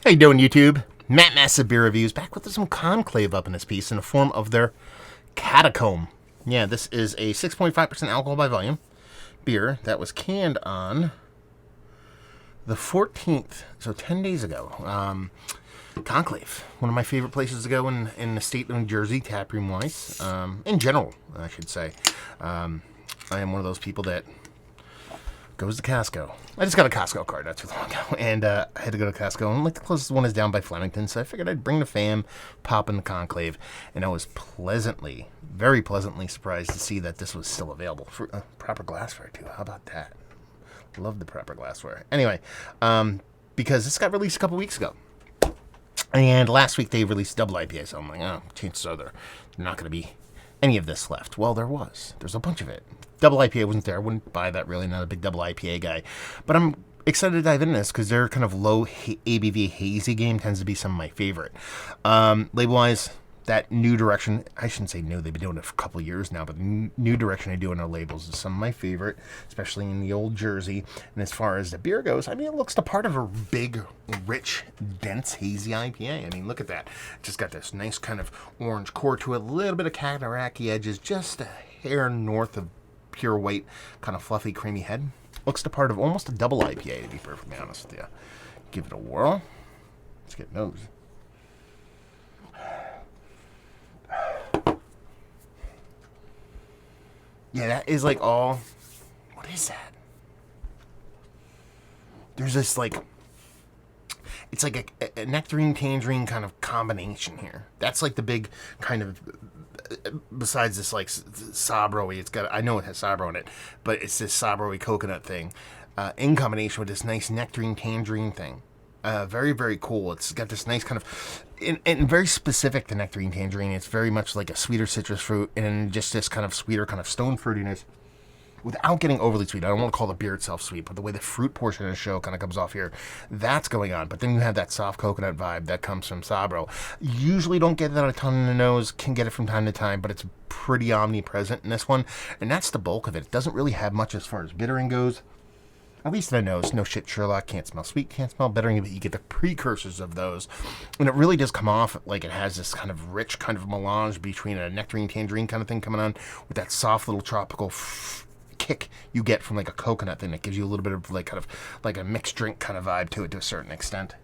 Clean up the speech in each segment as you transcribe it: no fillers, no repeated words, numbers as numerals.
How you doing, YouTube? Matt Massive Beer Reviews back with some Conclave up in this piece in the form of their Catacomb. Yeah, this is a 6.5% alcohol by volume beer that was canned on the 14th, so 10 days ago. Conclave, one of my favorite places to go in the state of New Jersey, taproom-wise. In general, I should say. I am one of those people that goes to Costco. I just got a Costco card not too long ago, and I had to go to Costco, and like the closest one is down by Flemington, so I figured I'd bring the fam, pop in the Conclave, and I was very pleasantly surprised to see that this was still available. For proper glassware, too. How about that? Love the proper glassware. Anyway, because this got released a couple weeks ago, and last week they released double IPA, so I'm like, oh, chances are there's not going to be any of this left. Well, there was. There's a bunch of it. Double IPA wasn't there. I wouldn't buy that, really. Not a big double IPA guy. But I'm excited to dive into this because their kind of low ABV hazy game tends to be some of my favorite. Label-wise, that new direction, I shouldn't say new, they've been doing it for a couple of years now, but the new direction they do in their labels is some of my favorite, especially in the old Jersey. And as far as the beer goes, I mean, it looks the part of a big, rich, dense, hazy IPA. I mean, look at that. It just got this nice kind of orange core to it, a little bit of cataracty edges, just a hair north of pure white, kind of fluffy, creamy head. Looks the part of almost a double IPA, to be perfectly honest with you. Give it a whirl. Let's get those. Yeah, that is like all... What is that? There's this like... It's like a nectarine-tangerine kind of combination here. That's like the big kind of... Besides this like Sabro-y, it's got, I know it has Sabro in it, but it's this Sabro-y coconut thing in combination with this nice nectarine-tangerine thing. Very, very cool. It's got this nice kind of, and very specific to nectarine tangerine. It's very much like a sweeter citrus fruit and just this kind of sweeter kind of stone fruitiness without getting overly sweet. I don't want to call the beer itself sweet, but the way the fruit portion of the show kind of comes off here, that's going on. But then you have that soft coconut vibe that comes from Sabro. Usually don't get that a ton in the nose, can get it from time to time, but it's pretty omnipresent in this one. And that's the bulk of it. It doesn't really have much as far as bittering goes. At least in the nose. No shit, Sherlock. Can't smell sweet, can't smell bittering, but you get the precursors of those. And it really does come off like it has this kind of rich kind of melange between a nectarine tangerine kind of thing coming on with that soft little tropical kick you get from like a coconut thing that gives you a little bit of like kind of like a mixed drink kind of vibe to it to a certain extent.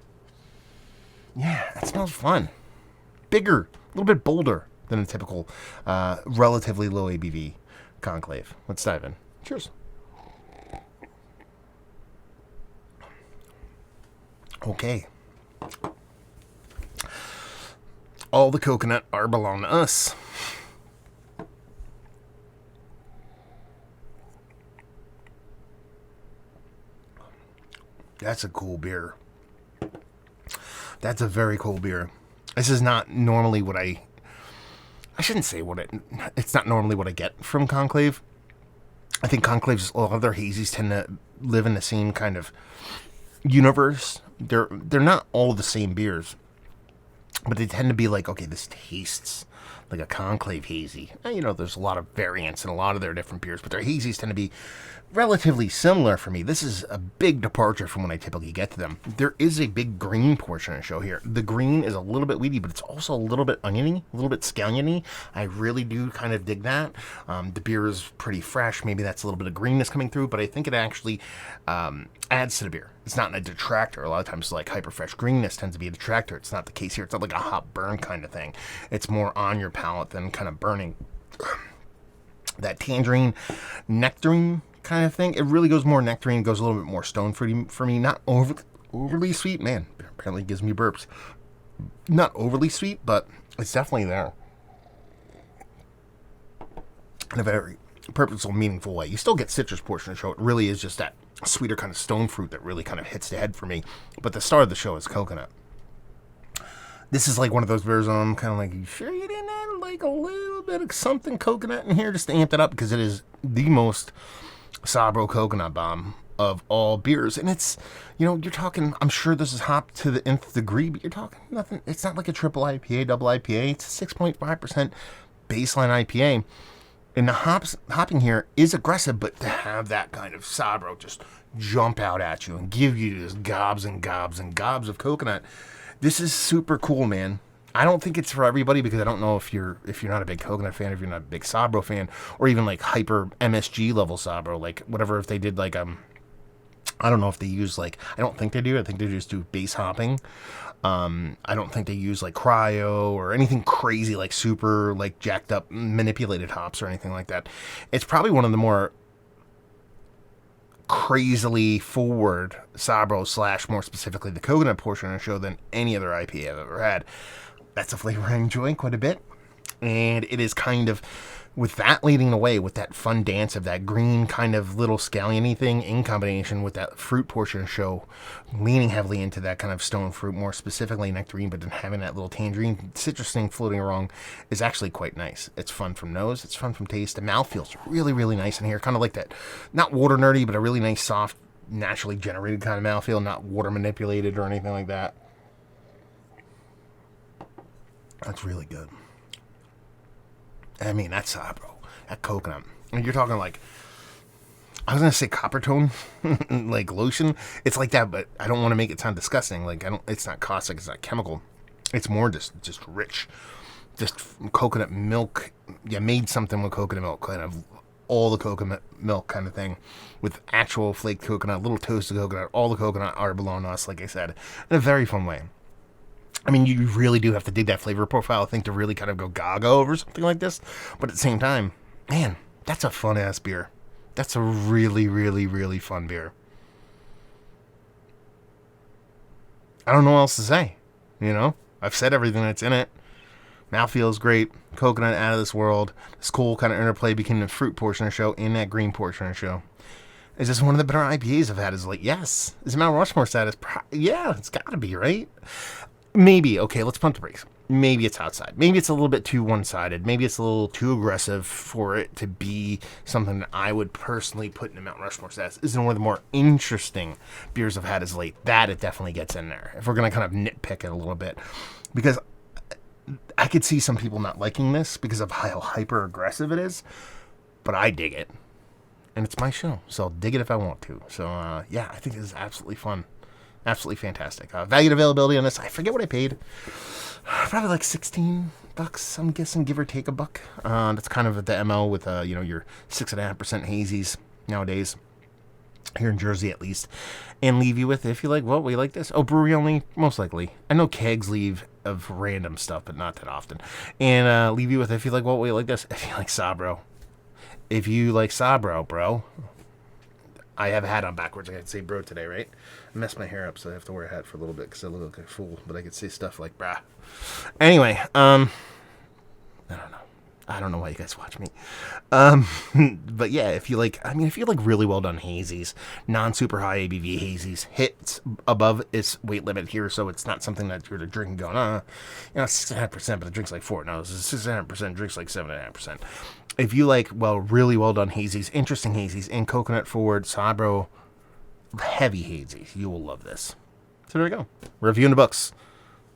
Yeah, that smells fun. Bigger, a little bit bolder than a typical relatively low ABV Conclave. Let's dive in. Cheers. Okay. All the coconut are belong to us. That's a cool beer. That's a very cool beer. This is not normally what I shouldn't say what it's not normally what I get from Conclave. I think Conclave's, a lot of their hazies tend to live in the same kind of universe. They're not all the same beers, but they tend to be like, okay, this tastes like a Conclave hazy. You know, there's a lot of variants in a lot of their different beers, but their hazies tend to be relatively similar for me. This is a big departure from when I typically get to them. There is a big green portion of the show here. The green is a little bit weedy, but it's also a little bit oniony, a little bit scalliony. I really do kind of dig that. The beer is pretty fresh. Maybe that's a little bit of greenness coming through, but I think it actually adds to the beer. It's not a detractor. A lot of times, like, hyper fresh greenness tends to be a detractor. It's not the case here. It's not like a hot burn kind of thing. It's more on your palate than kind of burning. That tangerine, nectarine kind of thing. It really goes more nectarine, goes a little bit more stone fruity for me. Not overly sweet. Man, apparently gives me burps. Not overly sweet, but it's definitely there. In a very purposeful, meaningful way. You still get citrus portion of the show. It really is just that sweeter kind of stone fruit that really kind of hits the head for me. But the star of the show is coconut. This is like one of those beers where I'm kind of like, you sure you didn't add like a little bit of something coconut in here just to amp it up? Because it is the most Sabro coconut bomb of all beers. And it's, you know, you're talking, I'm sure this is hopped to the nth degree, but you're talking nothing. It's not like a triple IPA, double IPA. It's a 6.5% baseline IPA. And the hopping here is aggressive, but to have that kind of Sabro just jump out at you and give you just gobs and gobs and gobs of coconut, this is super cool, man. I don't think it's for everybody because I don't know if you're not a big coconut fan, if you're not a big Sabro fan, or even like hyper MSG level Sabro, like whatever. If they did like I don't know if they use like, I don't think they do. I think they just do base hopping. I don't think they use like cryo or anything crazy like super like jacked up manipulated hops or anything like that. It's probably one of the more crazily forward Sabro / more specifically the coconut portion of the show than any other IPA I've ever had. That's a flavor I enjoy quite a bit. And it is kind of, with that leading the way, with that fun dance of that green kind of little scallion-y thing in combination with that fruit portion of the show, leaning heavily into that kind of stone fruit, more specifically nectarine, but then having that little tangerine citrus thing floating around is actually quite nice. It's fun from nose, it's fun from taste. The mouth feels really, really nice in here. Kind of like that, not water nerdy, but a really nice, soft, naturally generated kind of mouthfeel, not water manipulated or anything like that. That's really good. I mean, that's Sabro. That coconut. I mean, you're talking like, I was going to say copper tone, like lotion. It's like that, but I don't want to make it sound disgusting. Like, it's not caustic, it's not chemical. It's more just rich. Just coconut milk. You made something with coconut milk, kind of all the coconut milk kind of thing, with actual flaked coconut, little toasted coconut. All the coconut are below us, like I said, in a very fun way. I mean, you really do have to dig that flavor profile, I think, to really kind of go gaga over something like this. But at the same time, man, that's a fun-ass beer. That's a really, really, really fun beer. I don't know what else to say, you know? I've said everything that's in it. Mouthfeel is great. Coconut out of this world. This cool kind of interplay between the fruit portion of the show and that green portion of the show. Is this one of the better IPAs I've had? Is like, yes. Is it Mount Rushmore status? Yeah, it's got to be, right? Maybe, okay, let's pump the brakes. Maybe it's outside. Maybe it's a little bit too one-sided. Maybe it's a little too aggressive for it to be something that I would personally put in the Mount Rushmore status. This is one of the more interesting beers I've had as late. That it definitely gets in there. If we're going to kind of nitpick it a little bit. Because I could see some people not liking this because of how hyper-aggressive it is. But I dig it. And it's my show, so I'll dig it if I want to. So, yeah, I think this is absolutely fun. Absolutely fantastic. Value and availability on this, I forget what I paid. Probably like $16, I'm guessing, give or take $1. That's kind of the MO with your 6.5% hazies nowadays, here in Jersey at least. And leave you with, if you like, we like this. Oh, brewery only, most likely. I know kegs leave of random stuff, but not that often. And leave you with, if you like, we like this. If you like Sabro. If you like Sabro, bro. I have a hat on backwards. I could say bro today, right? I messed my hair up, so I have to wear a hat for a little bit because I look like a fool. But I could say stuff like brah. Anyway, I don't know. I don't know why you guys watch me. But yeah, if you like really well done hazies, non-super high ABV hazies, hits above its weight limit here, so it's not something that you're drinking going, 6.5%, but it drinks like 4. No, this is 6.5%, drinks like 7.5%. If you like, really well done hazies, interesting hazies, and coconut forward Sabro heavy hazies, you will love this. So there we go. Reviewing the books.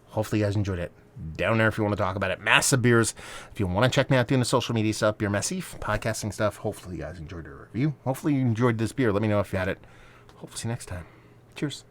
Hopefully you guys enjoyed it. Down there if you want to talk about it. Massive Beers. If you want to check me out doing the social media stuff, Beer Massif, podcasting stuff. Hopefully you guys enjoyed the review. Hopefully you enjoyed this beer. Let me know if you had it. Hopefully see you next time. Cheers.